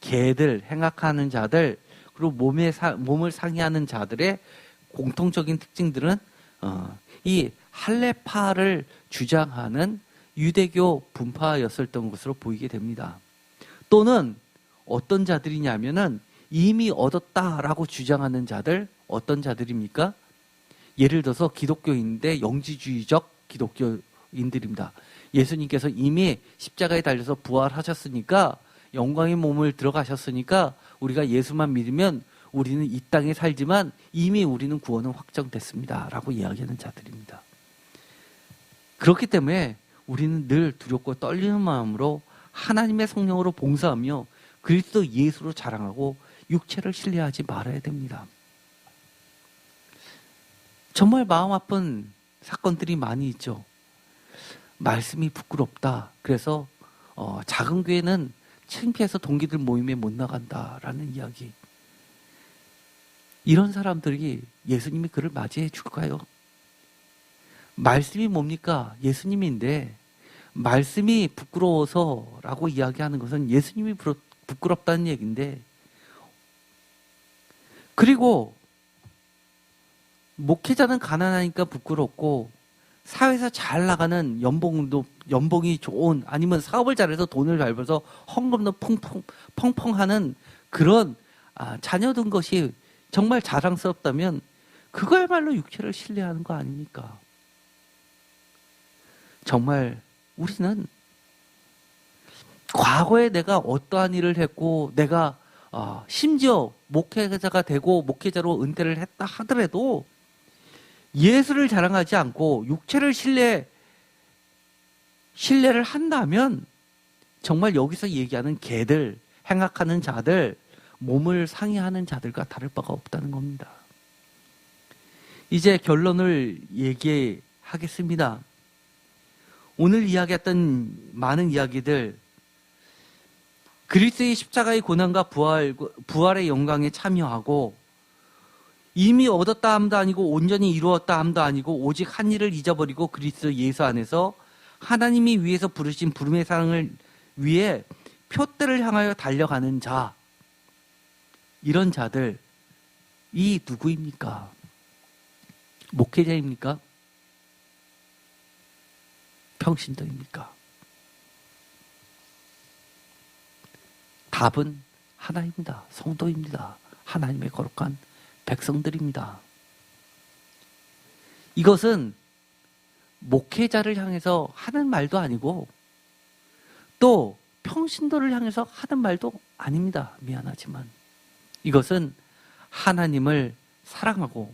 개들, 행악하는 자들, 그리고 몸을 상해하는 자들의 공통적인 특징들은 이 할례파를 주장하는 유대교 분파였었던 것으로 보이게 됩니다. 또는 어떤 자들이냐면은 이미 얻었다라고 주장하는 자들, 어떤 자들입니까? 예를 들어서 기독교인인데 영지주의적 기독교인들입니다. 예수님께서 이미 십자가에 달려서 부활하셨으니까 영광의 몸을 들어가셨으니까 우리가 예수만 믿으면 우리는 이 땅에 살지만 이미 우리는 구원은 확정됐습니다 라고 이야기하는 자들입니다. 그렇기 때문에 우리는 늘 두렵고 떨리는 마음으로 하나님의 성령으로 봉사하며 그리스도 예수로 자랑하고 육체를 신뢰하지 말아야 됩니다. 정말 마음 아픈 사건들이 많이 있죠. 말씀이 부끄럽다. 그래서 작은 교회는 창피해서 동기들 모임에 못 나간다라는 이야기. 이런 사람들이 예수님이 그를 맞이해 줄까요? 말씀이 뭡니까? 예수님인데 말씀이 부끄러워서라고 이야기하는 것은 예수님이 부끄럽다는 얘기인데, 그리고 목회자는 가난하니까 부끄럽고 사회에서 잘 나가는 연봉이 좋은, 아니면 사업을 잘해서 돈을 잘 벌어서 헌금도 펑펑하는 그런 자녀 둔 것이 정말 자랑스럽다면 그거야말로 육체를 신뢰하는 거 아닙니까? 정말 우리는 과거에 내가 어떠한 일을 했고 내가 심지어 목회자가 되고 목회자로 은퇴를 했다 하더라도 예수를 자랑하지 않고 육체를 신뢰를 한다면 정말 여기서 얘기하는 개들, 행악하는 자들, 몸을 상해하는 자들과 다를 바가 없다는 겁니다. 이제 결론을 얘기하겠습니다. 오늘 이야기했던 많은 이야기들, 그리스도의 십자가의 고난과 부활의 영광에 참여하고 이미 얻었다 함도 아니고 온전히 이루었다 함도 아니고 오직 한 일을 잊어버리고 그리스도 예수 안에서 하나님이 위에서 부르신 부름의 사랑을 위해 표대를 향하여 달려가는 자, 이런 자들이 누구입니까? 목회자입니까? 평신도입니까? 답은 하나입니다. 성도입니다. 하나님의 거룩한 백성들입니다. 이것은 목회자를 향해서 하는 말도 아니고 또 평신도를 향해서 하는 말도 아닙니다. 미안하지만 이것은 하나님을 사랑하고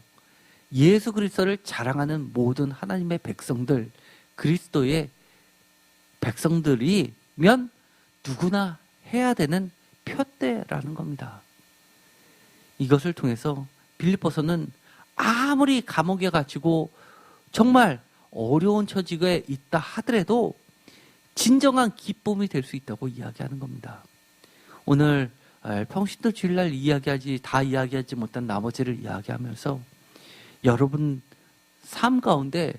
예수 그리스도를 자랑하는 모든 하나님의 백성들, 그리스도의 백성들이면 누구나 해야 되는 표대라는 겁니다. 이것을 통해서 빌립보서는 아무리 감옥에 갇히고 정말 어려운 처지에 있다 하더라도 진정한 기쁨이 될 수 있다고 이야기하는 겁니다. 오늘 평신도 주일날 다 이야기하지 못한 나머지를 이야기하면서 여러분 삶 가운데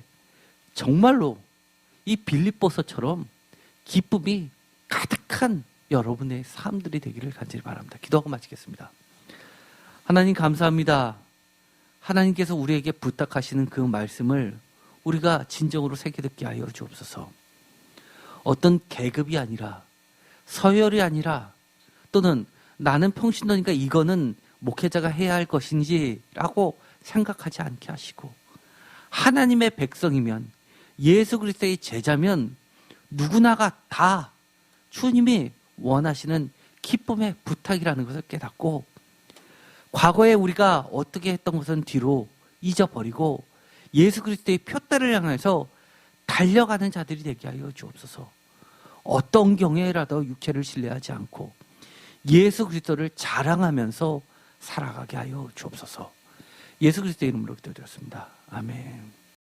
정말로 이 빌립보서처럼 기쁨이 가득한 여러분의 삶들이 되기를 간절히 바랍니다. 기도하고 마치겠습니다. 하나님 감사합니다. 하나님께서 우리에게 부탁하시는 그 말씀을 우리가 진정으로 새겨 듣게 하여 주옵소서. 어떤 계급이 아니라 서열이 아니라 또는 나는 평신도니까 이거는 목회자가 해야 할 것인지라고 생각하지 않게 하시고 하나님의 백성이면 예수 그리스도의 제자면 누구나가 다 주님이 원하시는 기쁨의 부탁이라는 것을 깨닫고 과거에 우리가 어떻게 했던 것은 뒤로 잊어버리고 예수 그리스도의 표대를 향해서 달려가는 자들이 되게 하여 주옵소서. 어떤 경우에라도 육체를 신뢰하지 않고 예수 그리스도를 자랑하면서 살아가게 하여 주옵소서. 예수 그리스도의 이름으로 기도드렸습니다. 아멘.